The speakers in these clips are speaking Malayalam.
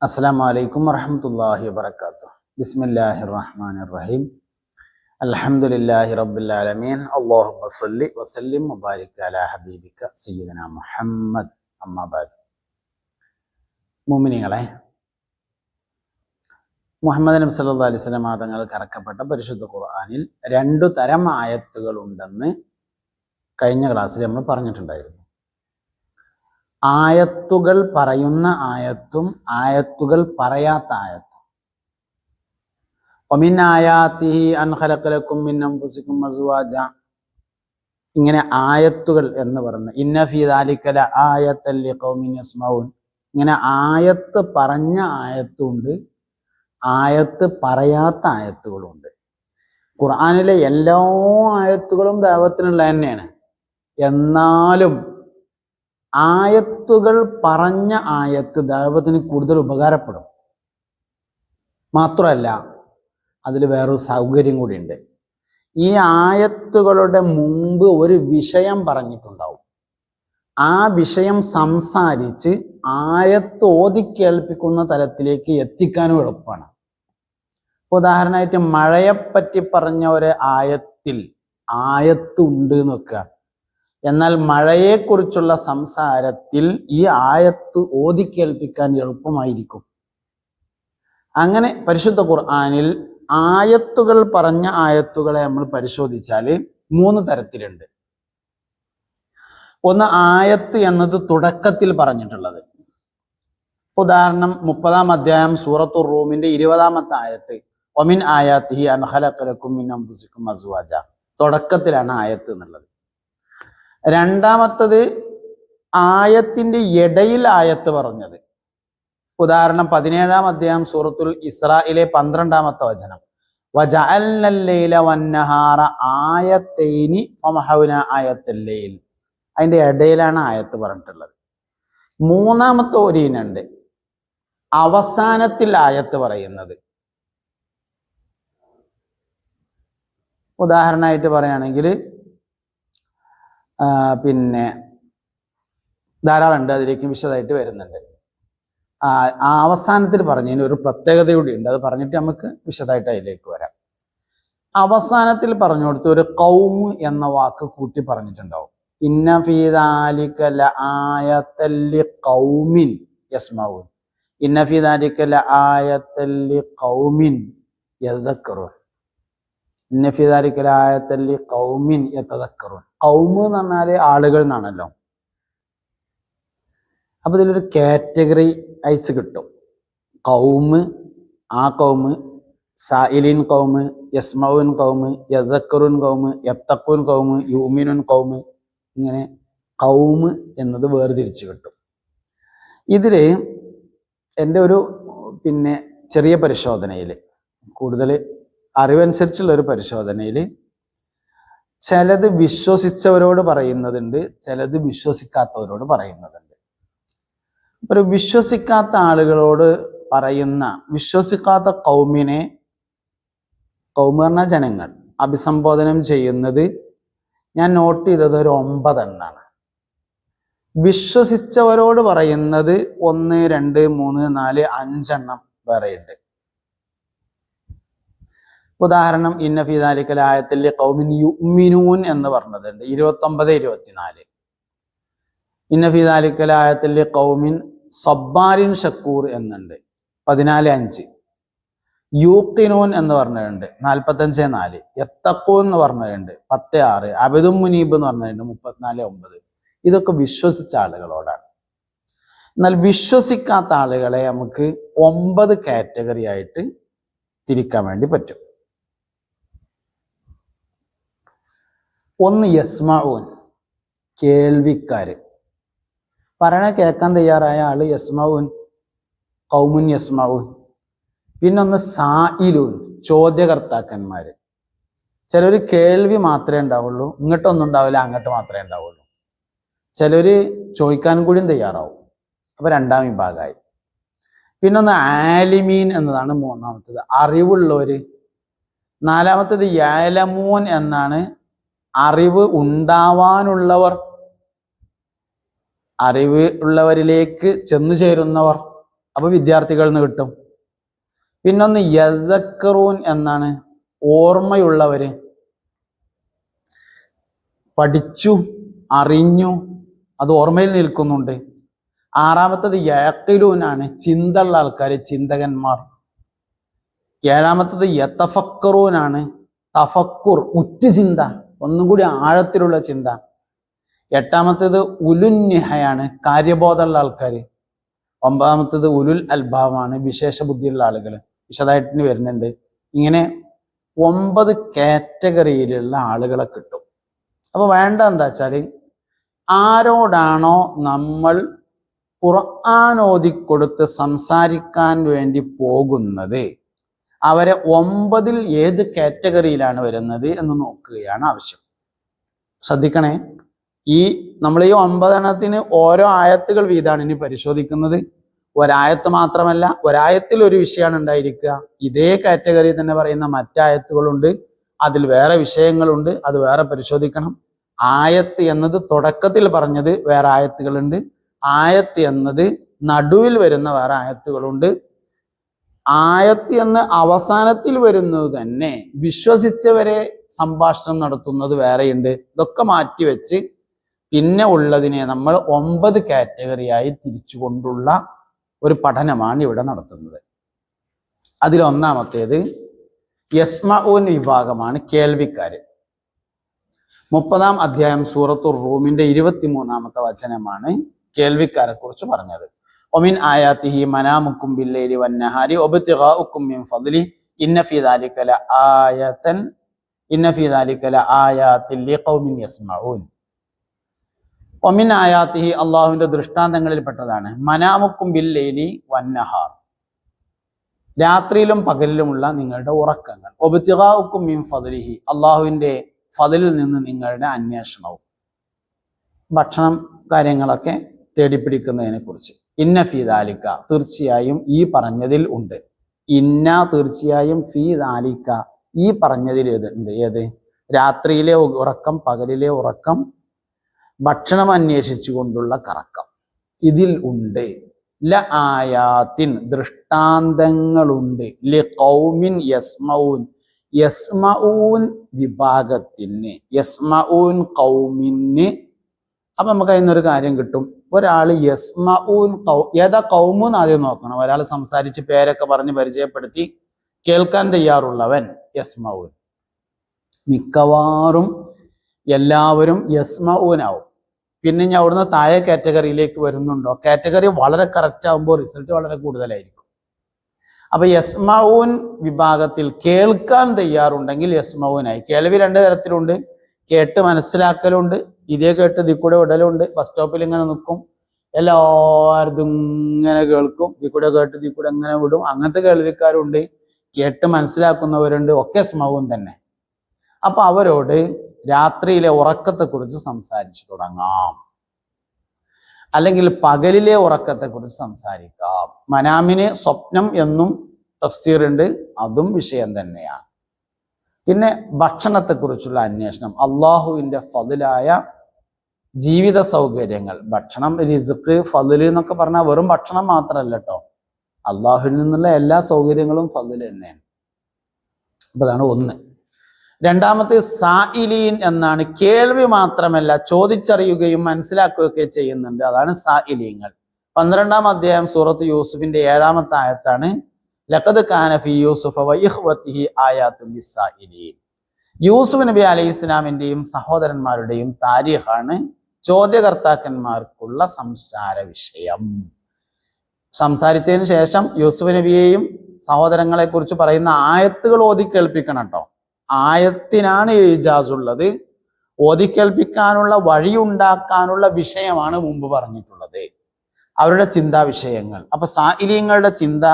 അസ്സലാമു അലൈക്കും വറഹ്മത്തുള്ളാഹി വബറകാതുഹു. ബിസ്മില്ലാഹിർ റഹ്മാനിർ റഹീം. അൽഹംദുലില്ലാഹി റബ്ബിൽ ആലമീൻ. അല്ലാഹുമ്മ സ്വല്ലി വസല്ലിം വബാരിക് അലാ ഹബീബിക സയ്യിദനാ മുഹമ്മദ്. അമ്മാ ബഅദ്. മുഅ്മിനീങ്ങളെ, മുഹമ്മദ് നബി സല്ലല്ലാഹു അലൈഹി വസല്ലം തങ്ങൾക്ക് ഇറക്കപ്പെട്ട പരിശുദ്ധ ഖുർആനിൽ രണ്ടു തരം ആയത്തുകൾ ഉണ്ടെന്ന് കഴിഞ്ഞ ക്ലാസ്സിൽ നമ്മൾ പറഞ്ഞിട്ടുണ്ടായിരുന്നു. ആയത്തുകൾ പറയുന്ന ആയത്തും ആയത്തുകൾ പറയാത്ത ആയത്തും. വമിൻ ആയാതിഹി അൻ ഖലഖ ലക്കും മിൻ അൻഫുസികും അസ്വാജ. ഇങ്ങനെ ആയത്തുകൾ എന്ന് പറഞ്ഞ ഇന്ന ഫീ ദാലിക ലആയത്തൻ ലിഖൗമിൻ യസ്മഊൻ. ഇങ്ങനെ ആയത്ത് പറഞ്ഞ ആയത്തുണ്ട്, ആയത്ത് പറയാത്ത ആയത്തുകളുണ്ട്. ഖുർആനിലെ എല്ലാ ആയത്തുകളും ദഅവത്തിനുള്ള തന്നെയാണ്. എന്നാലും ആയത്തുകൾ പറഞ്ഞ ആയത്ത് ദഅവത്തിന് കൂടുതൽ ഉപകാരപ്പെടും. മാത്രമല്ല, അതിൽ വേറൊരു സൗകര്യം കൂടിയുണ്ട്. ഈ ആയത്തുകളുടെ മുമ്പ് ഒരു വിഷയം പറഞ്ഞിട്ടുണ്ടാവും. ആ വിഷയം സംസാരിച്ച് ആയത്ത് ഓതി കേൾപ്പിക്കുന്ന തലത്തിലേക്ക് എത്തിക്കാനും എളുപ്പമാണ്. ഉദാഹരണമായിട്ട് മഴയെപ്പറ്റി പറഞ്ഞ ഒരു ആയത്തിൽ ആയത്ത് ഉണ്ട് എന്ന് വെക്കുക. എന്നാൽ മഴയെക്കുറിച്ചുള്ള സംസാരത്തിൽ ഈ ആയത്ത് ഓതി കേൾപ്പിക്കാൻ എളുപ്പമായിരിക്കും. അങ്ങനെ പരിശുദ്ധ ഖുർആനിൽ ആയത്തുകൾ പറഞ്ഞ ആയത്തുകളെ നമ്മൾ പരിശോധിച്ചാൽ 3 തരത്തിലുണ്ട്. ഒന്ന്, ആയത്ത് എന്നത് തുടക്കത്തിൽ പറഞ്ഞിട്ടുള്ളത്. ഉദാഹരണം 30-ാം അധ്യായം സൂറത്തുർ റൂമിന്റെ 20-ാമത്തെ ആയത്ത്, വമിൻ ആയാതിഹി അൻ ഖലഖ ലക്കും മിൻ അൻഫുസികും അസ്വാജ. തുടക്കത്തിലാണ് ആയത്ത് എന്നുള്ളത്. രണ്ടാമത്തത് ആയത്തിന്റെ ഇടയിൽ ആയത്ത് പറഞ്ഞത്. ഉദാഹരണം 17-ാം അധ്യായം സൂറത്തുൽ ഇസ്രായിലെ 12-ാമത്തെ വചനം, വജഅൽനൽ ലൈല വന്നഹാറ ആയത്തൈനി ഫമഹൗന ആയത്തൽ ലൈൽ. അതിന്റെ ഇടയിലാണ് ആയത്ത് പറഞ്ഞിട്ടുള്ളത്. മൂന്നാമത്തെ ഒരീനുണ്ട്, അവസാനത്തിൽ ആയത്ത് പറയുന്നത്. ഉദാഹരണമായിട്ട് പറയുകയാണെങ്കിൽ ധാരാളം ഉണ്ട്, അതിലേക്ക് വിശദമായിട്ട് വരുന്നുണ്ട്. ആ അവസാനത്തിൽ പറഞ്ഞതിന് ഒരു പ്രത്യേകത കൂടി ഉണ്ട്, അത് പറഞ്ഞിട്ട് നമുക്ക് വിശദമായിട്ട് അതിലേക്ക് വരാം. അവസാനത്തിൽ പറഞ്ഞു കൊടുത്ത് ഒരു ഖൗമ് എന്ന വാക്ക് കൂട്ടി പറഞ്ഞിട്ടുണ്ടാവും. ഇന്ന ഫീ ദാലിക ലആയത്തൻ ലിഖൗമിൻ യസ്മഊൻ. ഇന്ന ഫീ ദാലിക ലആയത്തൻ ലിഖൗമിൻ യതദക്കറൂൻ. ഇന്ന ഫീ ദാലിക ലആയത്തൻ ലിഖൗമിൻ യതദക്കറൂൻ. ഖൗമ് എന്ന് പറഞ്ഞാൽ ആളുകൾ എന്നാണല്ലോ. അപ്പൊ ഇതിലൊരു കാറ്റഗറി ഐസ് കിട്ടും. ഖൗമ്, ആ ഖൗമ്, സായിലിൻ ഖൗമ്, യസ്മഊൻ ഖൗമ്, യതദക്കറൂൻ ഖൗമ്, യത്തഖൂൻ ഖൗമ്, യുമിനുൻ ഖൗമ്. ഇങ്ങനെ ഖൗമ് എന്നത് വേർതിരിച്ച് കിട്ടും. ഇതില് എൻ്റെ ഒരു ചെറിയ പരിശോധനയിൽ, കൂടുതൽ അറിവനുസരിച്ചുള്ള ഒരു പരിശോധനയിൽ, ചിലത് വിശ്വസിച്ചവരോട് പറയുന്നതുണ്ട്, ചിലത് വിശ്വസിക്കാത്തവരോട് പറയുന്നതുണ്ട്. ഒരു വിശ്വസിക്കാത്ത ആളുകളോട് പറയുന്ന, വിശ്വസിക്കാത്ത ഖൗമിനെ, ഖൗമ് പറഞ്ഞ ജനങ്ങൾ, അഭിസംബോധനം ചെയ്യുന്നത് ഞാൻ നോട്ട് ചെയ്തത് ഒരു 9 എണ്ണാണ്. വിശ്വസിച്ചവരോട് പറയുന്നത് 1, 2, 3, 4, 5 എണ്ണം വേറെയുണ്ട്. ഉദാഹരണം ഇന്ന ഫീ ദാലിക ലആയത്തൻ ലിഖൗമിൻ യുഅ്മിനൂൻ എന്ന് പറഞ്ഞതുണ്ട്, 29, 24. ഇന്ന ഫീ ദാലിക ലആയത്തൻ ലിഖൗമിൻ സബ്ബാരിൻ ഷക്കൂർ എന്നുണ്ട്, 14, 5. യൂഖിനൂൻ എന്ന് പറഞ്ഞിട്ടുണ്ട്, 45, 4. യത്തഖൂൻ എന്ന് പറഞ്ഞിട്ടുണ്ട്, 10, 6. അബദും മുനീബ് എന്ന് പറഞ്ഞിട്ടുണ്ട്, 34, 9. ഇതൊക്കെ വിശ്വസിച്ച ആളുകളോടാണ്. എന്നാൽ വിശ്വസിക്കാത്ത ആളുകളെ നമുക്ക് 9 കാറ്റഗറി ആയിട്ട് തിരിക്കാൻ വേണ്ടി പറ്റും. ഒന്ന്, യസ്മഊൻ, കേൾവിക്കാര്, പറയണ കേൾക്കാൻ തയ്യാറായ ആള് യസ്മഊൻ, ഖൗമുൻ യസ്മഊൻ. പിന്നൊന്ന് സായിലൂൻ, ചോദ്യകർത്താക്കന്മാര്. ചിലർ കേൾവി മാത്രമേ ഉണ്ടാവുള്ളൂ, ഇങ്ങോട്ടൊന്നും ഉണ്ടാവില്ല, അങ്ങോട്ട് മാത്രമേ ഉണ്ടാവുള്ളൂ. ചിലര് ചോദിക്കാനും കൂടിയും തയ്യാറാവും. അപ്പൊ 2ാം വിഭാഗമായി. പിന്നൊന്ന് ആലിമീൻ എന്നതാണ് 3ാമത്തത്, അറിവുള്ളവര്. 4ാമത്തത് യഅലമൂൻ എന്നാണ്, അറിവ് ഉണ്ടാവാനുള്ളവർ, അറിവ് ഉള്ളവരിലേക്ക് ചെന്നു ചേരുന്നവർ. അപ്പൊ വിദ്യാർത്ഥികളിൽ നിന്ന് കിട്ടും. പിന്നൊന്ന് യദക്കറൂൻ എന്നാണ്, ഓർമ്മയുള്ളവര്, പഠിച്ചു അറിഞ്ഞു അത് ഓർമ്മയിൽ നിൽക്കുന്നുണ്ട്. ആറാമത്തത് യഅഖിലൂനാണ്, ചിന്തയുള്ള ആൾക്കാർ, ചിന്തകന്മാർ. ഏഴാമത്തത് യതഫക്കറൂനാണ്, തഫക്കുർ, ഉറ്റുചിന്ത, ഒന്നും കൂടി ആഴത്തിലുള്ള ചിന്ത. എട്ടാമത്തേത് ഉലുന്നിഹയാണ്, കാര്യബോധമുള്ള ആൾക്കാർ. ഒമ്പതാമത്തത് ഉലുൽ അൽബാബാണ്, വിശേഷ ബുദ്ധിയുള്ള ആളുകൾ. വിശദമായിട്ട് വരുന്നുണ്ട്. ഇങ്ങനെ 9 കാറ്റഗറിയിലുള്ള ആളുകളെ കിട്ടും. അപ്പൊ വേണ്ട എന്താ വെച്ചാൽ, ആരോടാണോ നമ്മൾ ഖുർആൻ ഓതിക്കൊടുത്ത് സംസാരിക്കാൻ വേണ്ടി പോകുന്നത് അവരെ 9 ഏത് കാറ്റഗറിയിലാണ് വരുന്നത് എന്ന് നോക്കുകയാണ് ആവശ്യം. ശ്രദ്ധിക്കണേ, നമ്മൾ ഈ 9 ഓരോ ആയത്തുകൾ വീതമാണ് ഇനി പരിശോധിക്കുന്നത്. ഒരായത്ത് മാത്രമല്ല, ഒരായത്തിൽ ഒരു വിഷയമാണ് ഉണ്ടായിരിക്കുക. ഇതേ കാറ്റഗറി തന്നെ പറയുന്ന മറ്റായത്തുകളുണ്ട്, അതിൽ വേറെ വിഷയങ്ങളുണ്ട്, അത് വേറെ പരിശോധിക്കണം. ആയത്ത് എന്നത് തുടക്കത്തിൽ പറഞ്ഞത് വേറെ ആയത്തുകളുണ്ട്, ആയത്ത് എന്നത് നടുവിൽ വരുന്ന വേറെ ആയത്തുകളുണ്ട്, ആയത്ത് എന്ന് അവസാനത്തിൽ വരുന്നത് തന്നെ വിശ്വസിച്ചവരെ സംഭാഷണം നടത്തുന്നത് വേറെയുണ്ട്. ഇതൊക്കെ മാറ്റിവെച്ച് പിന്നെ ഉള്ളതിനെ നമ്മൾ 9 കാറ്റഗറിയായി തിരിച്ചുകൊണ്ടുള്ള ഒരു പഠനമാണ് ഇവിടെ നടത്തുന്നത്. അതിലൊന്നാമത്തേത് യസ്മഊൻ വിഭാഗമാണ്, കേൾവിക്കാര്. 30-ാം അധ്യായം സൂറത്തുർ റൂമിന്റെ 23-ാമത്തെ വചനമാണ് കേൾവിക്കാരെ കുറിച്ച് പറഞ്ഞത്. ഒമിൻ ആയാത്തിഹി മനാമുക്കും ബില്ലൈലി വന്നഹാരി വബ്തിഗാഉക്കും മിൻ ഫദ്ലി ഇന്ന ഫീ ദാലിക ലആയാത്തിൻ ലിഖൗമിൻ യസ്മഊൻ. ഒമിൻ ആയാത്തിഹി, അള്ളാഹുവിന്റെ ദൃഷ്ടാന്തങ്ങളിൽപ്പെട്ടതാണ്, മനാമുക്കും ബില്ലൈലി വന്നഹാർ, രാത്രിയിലും പകലിലുമുള്ള നിങ്ങളുടെ ഉറക്കങ്ങൾ. വബ്തിഗാഉക്കും മിൻ ഫദ്ലിഹി, അള്ളാഹുവിന്റെ ഫദ്ലിൽ നിന്ന് നിങ്ങളുടെ അന്വേഷണവും, ഭക്ഷണം കാര്യങ്ങളൊക്കെ തേടിപ്പിടിക്കുന്നതിനെ കുറിച്ച്. ഇന്ന ഫീ ദാലിക, തീർച്ചയായും ഈ പറഞ്ഞതിൽ ഉണ്ട്. ഇന്ന, തീർച്ചയായും, ഫീ ദാലിക, ഈ പറഞ്ഞതിൽ ഉണ്ട്. ഏത്? രാത്രിയിലെ ഉറക്കം, പകലിലെ ഉറക്കം, ഭക്ഷണം അന്വേഷിച്ചു കൊണ്ടുള്ള കറക്കം, ഇതിൽ ഉണ്ട്. ലആയാത്തിൻ, ദൃഷ്ടാന്തങ്ങളുണ്ട്. ലിഖൗമിൻ യസ്മഊൻ, യസ്മഊൻ വിഭാഗത്തിന്, യസ്മഊൻ ഖൗമിന്. അപ്പൊ നമുക്ക് അതിനൊരു കാര്യം കിട്ടും. ഒരാൾ യസ്മഊൻ ഏതാ ഖൗമെന്ന് ആദ്യം നോക്കണം. ഒരാൾ സംസാരിച്ച് പേരൊക്കെ പറഞ്ഞ് പരിചയപ്പെടുത്തി കേൾക്കാൻ തയ്യാറുള്ളവൻ യസ്മഊൻ. മിക്കവാറും എല്ലാവരും യസ്മഊനാവും. പിന്നെ ഞാൻ അവിടുന്ന് താഴെ കാറ്റഗറിയിലേക്ക് വരുന്നുണ്ടോ, കാറ്റഗറി വളരെ കറക്റ്റ് ആകുമ്പോൾ റിസൾട്ട് വളരെ കൂടുതലായിരിക്കും. അപ്പൊ യസ്മഊൻ വിഭാഗത്തിൽ കേൾക്കാൻ തയ്യാറുണ്ടെങ്കിൽ യസ്മഊനായി. കേൾവി 2 തരത്തിലുണ്ട്. കേട്ട് മനസ്സിലാക്കലുണ്ട്, ഇതേ കേട്ട് ഇതിൽ കൂടെ വിടലുണ്ട്. ബസ് സ്റ്റോപ്പിൽ ഇങ്ങനെ നിൽക്കും, എല്ലാവരും ഇങ്ങനെ കേൾക്കും, ഇതിൽ കൂടെ കേട്ട് ഇതിൽ കൂടെ ഇങ്ങനെ വിടും. അങ്ങനത്തെ കേൾവിക്കാരുണ്ട്, കേട്ട് മനസ്സിലാക്കുന്നവരുണ്ട്. ഒക്കെ യസ്മഊൻ തന്നെ. അപ്പൊ അവരോട് രാത്രിയിലെ ഉറക്കത്തെക്കുറിച്ച് സംസാരിച്ചു തുടങ്ങാം, അല്ലെങ്കിൽ പകലിലെ ഉറക്കത്തെക്കുറിച്ച് സംസാരിക്കാം. മനാമിന് സ്വപ്നം എന്നും തഫ്സീറുണ്ട്, അതും വിഷയം തന്നെയാണ്. പിന്നെ ഭക്ഷണത്തെക്കുറിച്ചുള്ള അന്വേഷണം, അള്ളാഹുവിൻ്റെ ഫദ്ലായ ജീവിത സൗകര്യങ്ങൾ, ഭക്ഷണം, റിസ്ക്, ഫദ്ല് എന്നൊക്കെ പറഞ്ഞാൽ വെറും ഭക്ഷണം മാത്രമല്ല കേട്ടോ, അള്ളാഹുവിൽ നിന്നുള്ള എല്ലാ സൗകര്യങ്ങളും ഫദ്ല് തന്നെയാണ്. അപ്പൊ അതാണ് ഒന്ന്. രണ്ടാമത്തെ സായിലീൻ എന്നാണ്, കേൾവി മാത്രമല്ല ചോദിച്ചറിയുകയും മനസ്സിലാക്കുകയൊക്കെ ചെയ്യുന്നുണ്ട്, അതാണ് സായിലീങ്ങൾ. 12-ാം അധ്യായം സൂറത്ത് യൂസുഫിന്റെ 7-ാമത്തെ ആയത്താണ് ലഖദ് കാന ഫീ യൂസുഫ വ ഇഖ്വതിഹി ആയാത്തുൽ ലിസ്സായിലീൻ. യൂസുഫ് നബി അലൈഹി ഇസ്ലാമിന്റെയും സഹോദരന്മാരുടെയും താരീഖാണ് ചോദ്യകർത്താക്കന്മാർക്കുള്ള സംസാര വിഷയം. സംസാരിച്ചതിന് ശേഷം യൂസുഫ് നബിയെയും സഹോദരങ്ങളെ കുറിച്ച് പറയുന്ന ആയത്തുകൾ ഓതി കേൾപ്പിക്കണം കേട്ടോ. ആയത്തിനാണ് ഇജാസ് ഉള്ളത്, ഓതി കേൾപ്പിക്കാനുള്ള വഴിയുണ്ടാക്കാനുള്ള വിഷയമാണ് മുമ്പ് പറഞ്ഞിട്ടുള്ളത്, അവരുടെ ചിന്താ വിഷയങ്ങൾ. അപ്പൊ സായിലീങ്ങളുടെ ചിന്ത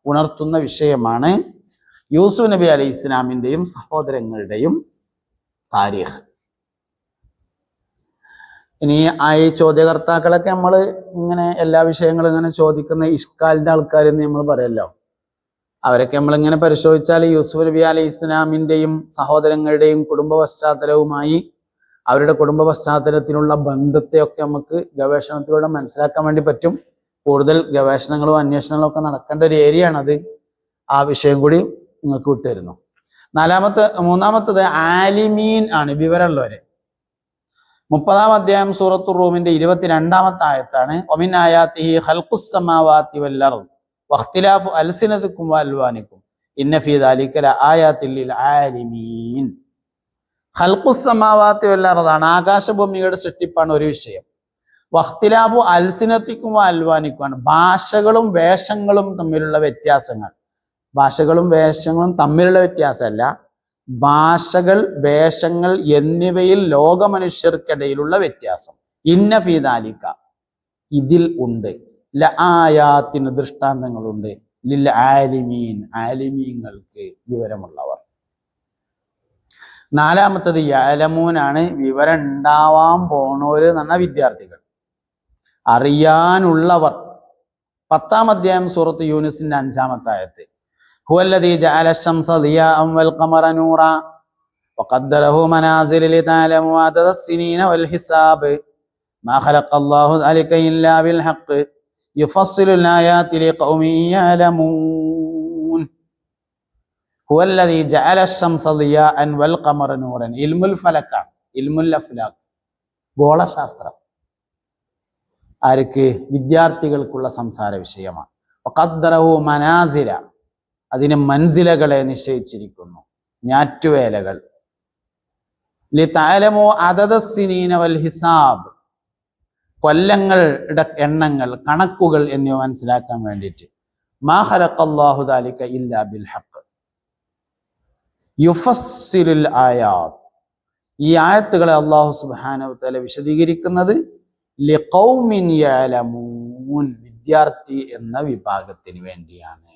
ഉണർത്തുന്ന വിഷയമാണ് യൂസുഫ് നബി അലൈഹി ഇസ്ലാമിന്റെയും സഹോദരങ്ങളുടെയും താരീഖ്. ഇനി ഈ ചോദ്യകർത്താക്കളൊക്കെ നമ്മൾ ഇങ്ങനെ എല്ലാ വിഷയങ്ങളും ഇങ്ങനെ ചോദിക്കുന്ന ഇഷ്കാലിന്റെ ആൾക്കാരെന്ന് നമ്മൾ പറയല്ലോ, അവരൊക്കെ നമ്മളിങ്ങനെ പരിശോധിച്ചാൽ യൂസുഫ് നബി അലൈഹി ഇസ്ലാമിന്റെയും സഹോദരങ്ങളുടെയും കുടുംബ പശ്ചാത്തലവുമായി അവരുടെ കുടുംബ പശ്ചാത്തലത്തിലുള്ള ബന്ധത്തെയൊക്കെ നമുക്ക് ഗവേഷണത്തിലൂടെ മനസ്സിലാക്കാൻ വേണ്ടി പറ്റും. കൂടുതൽ ഗവേഷണങ്ങളും അന്വേഷണങ്ങളും ഒക്കെ നടക്കേണ്ട ഒരു ഏരിയ ആണത്. ആ വിഷയം കൂടി നിങ്ങൾക്ക് വിട്ടുതരുന്നു. മൂന്നാമത്തത് ആലിമീൻ ആണ്, വിവരമുള്ളവര്. 30-ാം അധ്യായം സൂറത്തുർ റൂമിന്റെ 22-ാമത്തെ ആയത്താണ്. ഒമിൻ ആയാത്തിഹി ഖൽഖുസ് സമാവാതി വൽ അർദ് വഖ്തിലാഫു അൽസിനതികും വഅൽവാനികും ഇന്ന ഫീ ദാലിക ലആയാതിൻ ലിൽ ആലിമീൻ. ഖൽഖുസ് സമാവാതി വൽ അർദ് ആണ്, ആകാശഭൂമിയുടെ സൃഷ്ടിപ്പാണ് ഒരു വിഷയം. വഖ്തിലാഫു അൽസിനതികും വഅൽവാനികും ആണ്, ഭാഷകളും വേഷങ്ങളും തമ്മിലുള്ള വ്യത്യാസങ്ങൾ. ഭാഷകളും വേഷങ്ങളും തമ്മിലുള്ള വ്യത്യാസമല്ല, ഭാഷകൾ, വേഷങ്ങൾ എന്നിവയിൽ ലോകമനുഷ്യർക്കിടയിലുള്ള വ്യത്യാസം. ഇന്ന ഫീ ദാലിക, ഇതിൽ ഉണ്ട്, ലആയാത്തിന് ദൃഷ്ടാന്തങ്ങളുണ്ട്, ലിൽ ആലിമീൻ, ആലിമീങ്ങൾക്ക്, വിവരമുള്ളവർ. നാലാമത്തത് യഅലമൂനാണ്, വിവരം ഉണ്ടാവാൻ പോണവര് എന്ന് പറഞ്ഞ വിദ്യാർത്ഥികൾ, അറിയാനുള്ളവർ. 10-ാം അധ്യായം സൂറത്ത് യൂനുസിന്റെ 5-ാമത്തെ ആയത്ത്. ഹുവല്ലദീ ജഅല അശ്-ശംസ ദിയാഅൻ വൽ ഖമറ നൂറാ വഖദ്ദറഹു മനാസില ലിതഅലമു അദദ അസ്-സിനീന വൽ ഹിസാബ് മാ ഖലഖല്ലാഹു ദാലിക ഇല്ലാ ബിൽ ഹഖ് യുഫസ്സിലുൽ ആയാതി ലിഖൗമിൻ യഅലമൂൻ. ഹുവല്ലദീ ജഅല അശ്-ശംസ ദിയാഅൻ വൽ ഖമറ നൂറൻ, ഇൽമുൽ ഫലക്കാണ്, ഇൽമുൽ അഫ്ലാഖ്, ഗോളശാസ്ത്രം. ആർക്ക്? വിദ്യാർത്ഥികൾക്കുള്ള സംസാര വിഷയമാണ്. വഖദ്ദറഹു മനാസില, അതിന് മൻസിലകളെ നിശ്ചയിച്ചിരിക്കുന്നു, ഞാറ്റുവേലകൾ. ലിതഅലമു അദദ അസ്-സിനീന വൽ ഹിസാബ്, കൊല്ലങ്ങളുടെ എണ്ണങ്ങൾ, കണക്കുകൾ എന്നിവ മനസ്സിലാക്കാൻ വേണ്ടിയിട്ട്. മാ ഖലഖല്ലാഹു ദാലിക ഇല്ലാ ബിൽ ഹഖ് യുഫസ്സിലുൽ ആയാത്ത്, ഈ ആയത്തുകളെ അല്ലാഹു സുബ്ഹാനഹു വ തആല വിശദീകരിക്കുന്നത് ലിഖൗമിൻ യഅലമൂൻ, വിദ്യാർത്ഥി എന്ന വിഭാഗത്തിന് വേണ്ടിയാണ്.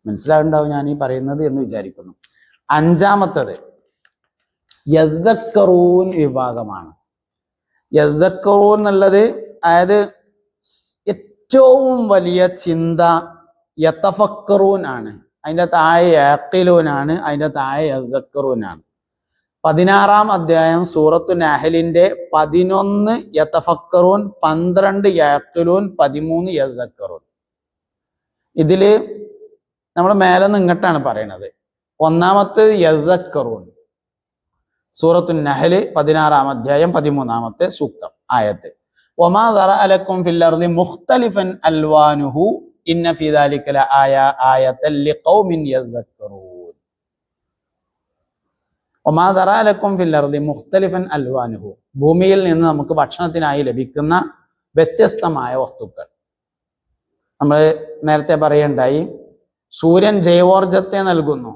മനസ്സിലാവുണ്ടാവും ഞാൻ ഈ പറയുന്നത് എന്ന് വിചാരിക്കുന്നു. 5-ാമത്തത് യദ്ദക്കറൂൻ വിഭാഗമാണ്. യദ്ദക്കറൂൻ എന്നുള്ളത്, അതായത് ഏറ്റവും വലിയ ചിന്ത യതഫക്കറൂൻ ആണ്, അതിൻ്റെ താഴെ യഅഖിലൂൻ ആണ്, അതിൻ്റെ താഴെ യദ്ദക്കറൂൻ ആണ്. 16-ാം അധ്യായം സൂറത്തു നഹലിന്റെ 11 യതഫക്കറൂൻ, 12 യഅഖിലൂൻ, 13 യദ്ദക്കറൂൻ. ഇതില് നമ്മൾ മേലെ നിന്ന് ഇങ്ങോട്ടാണ് പറയണത്. 1-ാമത്തെ യദ്ദക്കറൂൻ, സൂറത്തു നഹല് 16-ാം അധ്യായം 13-ാമത്തെ സൂക്തം ആയത്ത്. വമാ ദറഅ ലക്കും ഫിൽ അർദി മുഖ്തലിഫൻ അൽവാനുഹു ഇന്ന ഫീ ദാലിക ലആയതൻ ലിഖൗമിൻ യദ്ദക്കറൂൻ. വമാ ദറഅ ലക്കും ഫിൽ അർദി മുഖ്തലിഫൻ അൽവാനുഹു, ഭൂമിയിൽ നിന്ന് നമുക്ക് ഭക്ഷണത്തിനായി ലഭിക്കുന്ന വ്യത്യസ്തമായ വസ്തുക്കൾ. നമ്മൾ നേരത്തെ പറയണ്ടായി, സൂര്യൻ ജൈവോർജത്തെ നൽകുന്നു,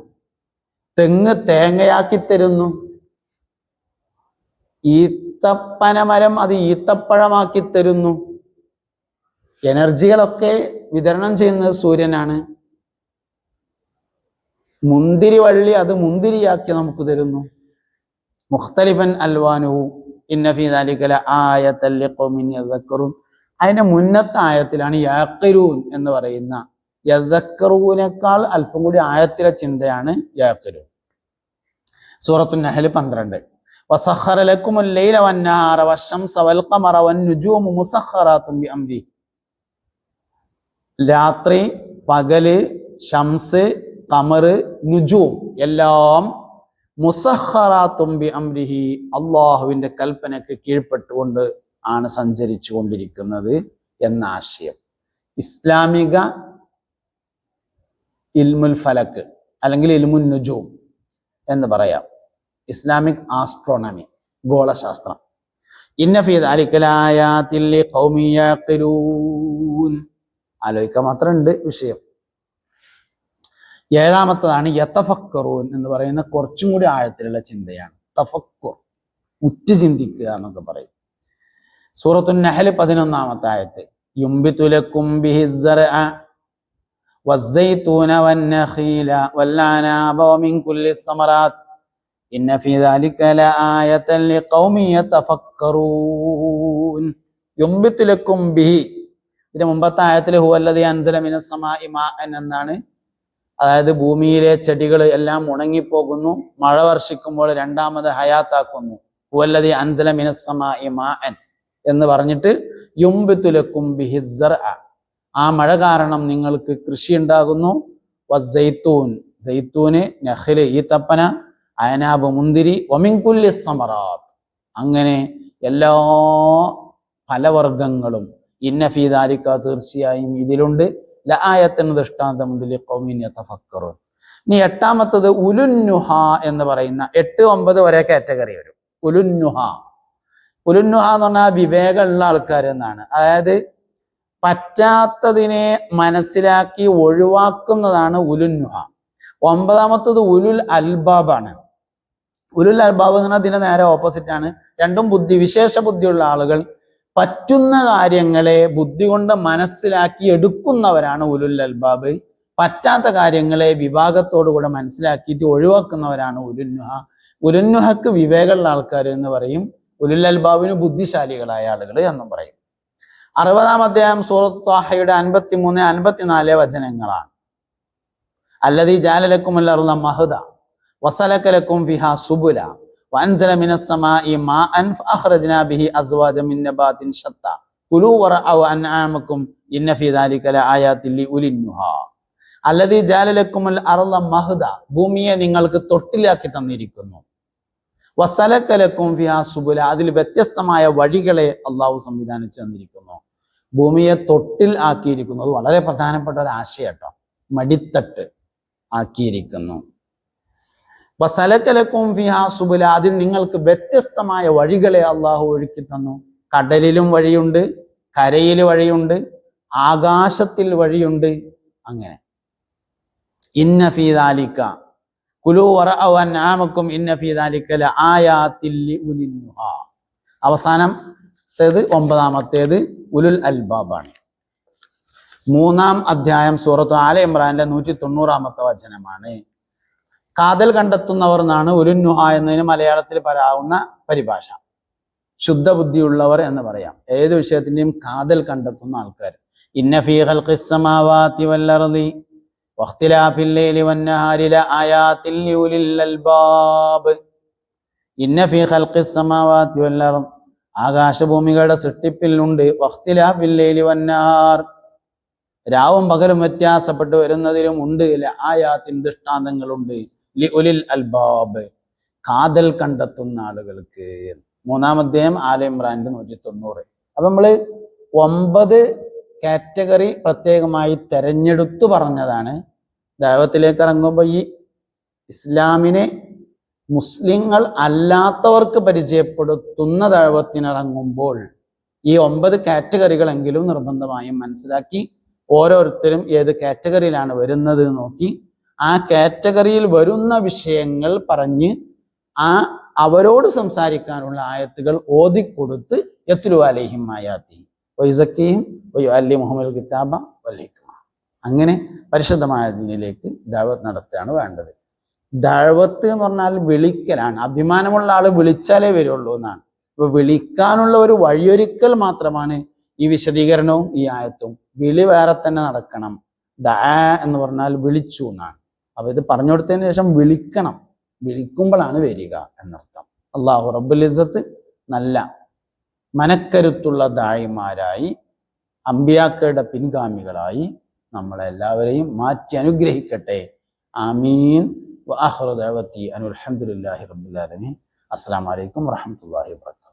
തെങ്ങ് തേങ്ങയാക്കി തരുന്നു, ഈത്തപ്പനമരം അത് ഈത്തപ്പഴമാക്കി തരുന്നു. എനർജികളൊക്കെ വിതരണം ചെയ്യുന്നത് സൂര്യനാണ്. മുന്തിരി വള്ളി അത് മുന്തിരിയാക്കി നമുക്ക് തരുന്നു. മുഖ്തലിഫൻ അൽവാനുഹു ഇന്ന ഫീ ദാലിക ലആയതൻ ലിഖൗമിൻ യദ്ദക്കറൂൻ. അതിന്റെ മുന്നത്തെ ആയത്തിലാണ് യഅഖിലൂൻ എന്ന് പറയുന്ന, യദ്ദക്കറൂനേക്കാൾ അല്പം കൂടി ആയത്തിലെ ചിന്തയാണ് യഅഖിലൂൻ. സൂറത്തു നഹൽ 12. വസഖറ ലക്കുമുൽ ലൈല വന്നഹാറ വശംസ വൽ ഖമറ വന്നുജൂമു മുസഖറാത്തുൻ ബിഅംരി. രാത്രി, പകല്, ശംസ്, ഖമർ, നുജൂം എല്ലാം മുസഖറാത്തുൻ ബിഅംരിഹി, അള്ളാഹുവിന്റെ കൽപ്പനയ്ക്ക് കീഴ്പ്പെട്ടുകൊണ്ട് ആണ് സഞ്ചരിച്ചു കൊണ്ടിരിക്കുന്നത് എന്ന ആശയം. ഇസ്ലാമിക ഇൽമുൽ ഫലക്ക് അല്ലെങ്കിൽ ഇൽമുൻ നുജൂം എന്ന് പറയാം, ഇസ്ലാമിക് ആസ്ട്രോണമി, ഗോളശാസ്ത്രം. ഇന്ന ഫീ ദാലിക ലആയാതിൻ ലിഖൗമിൻ യഅഖിലൂൻ, ആലോചിക്കാൻ മാത്രമുണ്ട് വിഷയം. 7-ാമത്തതാണ് യതഫക്കറൂൻ എന്ന് പറയുന്ന കുറച്ചും കൂടി ആഴത്തിലുള്ള ചിന്തയാണ്. തഫക്കുർ, ഉറ്റു ചിന്തിക്കുക എന്നൊക്കെ പറയും. സൂറത്തു നഹൽ 11-ാമത്തെ ആയത്ത്. യുംബിതു ലക്കും ബിഹിസ്സറഅ വസ്സൈതൂന വന്നഖീല വല്ലഅനാബ വമിൻ കുല്ലി സമറാത്ത് ഇന്ന ഫീ ദാലിക ലആയതൻ ലിഖൗമിൻ യതഫക്കറൂൻ. യുംബിതു ലക്കും ബിഹി, ഇതിന്റെ മുമ്പത്തെ ആയത്തിൽ ഹുവല്ലദീ അൻസല മിനസ് സമാഇ മാഅൻ എന്നാണ്. അതായത് ഭൂമിയിലെ ചെടികൾ എല്ലാം ഉണങ്ങിപ്പോകുന്നു, മഴ വർഷിക്കുമ്പോൾ രണ്ടാമത് ഹയാത്താക്കുന്നു. ഹുവല്ലദീ അൻസല മിനസ് സമാഇ മാഅൻ എന്ന് പറഞ്ഞിട്ട് യുംബിതു ലക്കും ബിഹിസ്സറഅ, ആ മഴ കാരണം നിങ്ങൾക്ക് കൃഷി ഉണ്ടാകുന്നു. വസ്സൈത്തൂൻ, സൈത്തൂന്, നഖ്ല് ഈത്തപ്പന, അയനാബ് മുന്തിരി, വമിൻകുല്ലി സമറാത്ത്, അങ്ങനെ എല്ലാ ഫലവർഗങ്ങളും. ഇന്ന ഫീ ദാലിക, തീർച്ചയായും ഇതിലുണ്ട്, ലആയത്തിന് ദൃഷ്ടാന്തമുണ്ട്, ലിഖൗമിൻ യതഫക്കറൂൻ. ഇനി എട്ടാമത്തത് ഉലുന്നുഹ എന്ന് പറയുന്ന 8, 9 വരെ കാറ്റഗറി വരും. ഉലുന്നുഹ എന്ന് പറഞ്ഞാൽ വിവേകമുള്ള ആൾക്കാർ എന്നാണ്. അതായത് പറ്റാത്തതിനെ മനസ്സിലാക്കി ഒഴിവാക്കുന്നതാണ് ഉലുന്നുഹ. 9ാമത്തത് ഉലുൽ അൽബാബാണ്. ഉലുൽ അൽബാബ് എന്ന് പറഞ്ഞാൽ അതിന്റെ നേരെ ഓപ്പോസിറ്റ് ആണ്. രണ്ടും വിശേഷ ബുദ്ധിയുള്ള ആളുകൾ. പറ്റുന്ന കാര്യങ്ങളെ ബുദ്ധി കൊണ്ട് മനസ്സിലാക്കി എടുക്കുന്നവരാണ് ഉലുൽ അൽബാബ്. പറ്റാത്ത കാര്യങ്ങളെ വിഭാഗത്തോടുകൂടെ മനസ്സിലാക്കിയിട്ട് ഒഴിവാക്കുന്നവരാണ് ഉലുന്നുഹ. ഉലുന്നുഹക്ക് വിവേകമുള്ള ആൾക്കാർ എന്ന് പറയും. ഉലുൽ അൽബാബിന് ബുദ്ധിശാലികളായ ആളുകൾ എന്നും പറയും. 60ാം അധ്യായം സൂറത്ത് ത്വാഹയുടെ 53, 54 വചനങ്ങളാണ്. അല്ലദീ ജഅല ലക്കുമുൽ അർള മഹ്ദ വസലക ലക്കും ഫിഹാ സുബുല വഅൻസല മിനസ് സമാഇ മാഅൻ ഫഅഖ്റജ്നാ ബിഹി അസ്വാജൻ മിൻ നബാത്തിൻ ശത്താ കുലൂ വറഅു അൻആമക്കും ഇന്ന ഫീ ദാലിക ലആയാത്തിൻ ലിഉലിന്നുഹ. അല്ലദീ ജഅല ലക്കുമുൽ അർള മഹ്ദ, ഭൂമിയെ നിങ്ങൾക്ക് തൊട്ടിലാക്കി തന്നിരിക്കുന്നു. വസലക ലക്കും ഫിഹാ സുബുല, അതിൽ വ്യത്യസ്തമായ വഴികളെ അള്ളാഹു സംവിധാനിച്ചു തന്നിരിക്കുന്നു. ഭൂമിയെ തൊട്ടിൽ ആക്കിയിരിക്കുന്നു. അത് വളരെ പ്രധാനപ്പെട്ട ഒരു ആശയം കേട്ടോ. മടിത്തട്ട് ആക്കിയിരിക്കുന്നു. വസലക ലക്കും ഫിഹാ സുബുല, അതിൽ നിങ്ങൾക്ക് വ്യത്യസ്തമായ വഴികളെ അള്ളാഹു ഒരുക്കി തന്നു. കടലിലും വഴിയുണ്ട്, കരയിൽ വഴിയുണ്ട്, ആകാശത്തിൽ വഴിയുണ്ട്. അങ്ങനെ ഇന്ന ഫീ ദാലിക കുലൂ വറഅു അൻആമക്കും ഇന്ന ഫീ ദാലിക ലആയാത്തിൻ ലിഉലിന്നുഹ. അവസാനത്തേത് 9ാമത്തേത് ഉലുൽ അൽബാബാണ്. 3ാം അധ്യായം സൂറത്ത് ആല ഇമ്രാന്റെ 190ാമത്തെ വചനമാണ്. കാതൽ കണ്ടെത്തുന്നവർ എന്നാണ് ഉലുന്നുഹ എന്നതിന് മലയാളത്തിൽ പറയാവുന്ന പരിഭാഷ. ശുദ്ധബുദ്ധിയുള്ളവർ എന്ന് പറയാം. ഏത് വിഷയത്തിന്റെയും കാതൽ കണ്ടെത്തുന്ന ആൾക്കാർ. ഇന്ന ഫീ ഖൽഖിസ് സമാവാതി വൽ അർളി വഖ്തിലാഫിൽ ലൈലി വന്നഹാരി ലആയാത്തിൻ ലിഉലിൽ അൽബാബ്. ഇന്ന ഫീ ഖൽഖിസ് സമാവാതി വൽ അർള്, ആകാശഭൂമികളുടെ സൃഷ്ടിപ്പിൽ ഉണ്ട്. വഖ്തിലാഫിൽ ലൈലി വന്നഹാർ, രാവും പകലും വ്യത്യാസപ്പെട്ടു വരുന്നതിലും ഉണ്ട്. ലആയാത്തിൻ, ദൃഷ്ടാന്തങ്ങളുണ്ട്. ലിഉലിൽ അൽബാബ്, കാതൽ കണ്ടെത്തുന്ന ആളുകൾക്ക്. 3ാം അധ്യായം ആല ഇമ്രാന്റെ 190. അപ്പൊ നമ്മള് 9 കാറ്റഗറി പ്രത്യേകമായി തെരഞ്ഞെടുത്തു പറഞ്ഞതാണ്. ദഅവത്തിലേക്ക് ഇറങ്ങുമ്പോൾ ഈ ഇസ്ലാമിനെ മുസ്ലിങ്ങൾ അല്ലാത്തവർക്ക് പരിചയപ്പെടുത്തുന്ന ദഅവത്തിനിറങ്ങുമ്പോൾ ഈ 9 കാറ്റഗറികളെങ്കിലും നിർബന്ധമായും മനസ്സിലാക്കി ഓരോരുത്തരും ഏത് കാറ്റഗറിയിലാണ് വരുന്നത് നോക്കി ആ കാറ്റഗറിയിൽ വരുന്ന വിഷയങ്ങൾ പറഞ്ഞ് അവരോട് സംസാരിക്കാനുള്ള ആയത്തുകൾ ഓതിക്കൊടുത്ത് യത്ലു അലൈഹിം ആയാതി വയസക്കിയും വയുഅല്ലിമുഹുൽ കിതാബ വൽ ഹിക്മ, അങ്ങനെ പരിശുദ്ധമായ ദീനിലേക്ക് ദഅവത്ത് നടത്തുകയാണ് വേണ്ടത്. ദഅവത്ത് എന്ന് പറഞ്ഞാൽ വിളിക്കലാണ്. അഭിമാനമുള്ള ആള് വിളിച്ചാലേ വരുള്ളൂ എന്നാണ്. അപ്പൊ വിളിക്കാനുള്ള ഒരു വഴിയൊരുക്കൽ മാത്രമാണ് ഈ വിശദീകരണവും ഈ ആയത്തും. വിളി വേറെ തന്നെ നടക്കണം. ദഅ എന്ന് പറഞ്ഞാൽ വിളിച്ചു എന്നാണ്. അപ്പൊ ഇത് പറഞ്ഞു കൊടുത്തതിന് ശേഷം വിളിക്കണം. വിളിക്കുമ്പോഴാണ് വരിക എന്നർത്ഥം. അല്ലാഹു റബ്ബുൽ ഇസ്സത്ത് നല്ല മനക്കരുത്തുള്ള ദായിമാരായി അമ്പിയാക്കളുടെ പിൻഗാമികളായി നമ്മളെല്ലാവരെയും മാറ്റി അനുഗ്രഹിക്കട്ടെ. ആമീൻ. വആഖിറു ദഅവതി അനിൽ ഹംദുലില്ലാഹി റബ്ബിൽ ആലമീൻ. അസ്സലാമു അലൈക്കും വറഹ്മത്തുള്ളാഹി വബറകാതുഹു.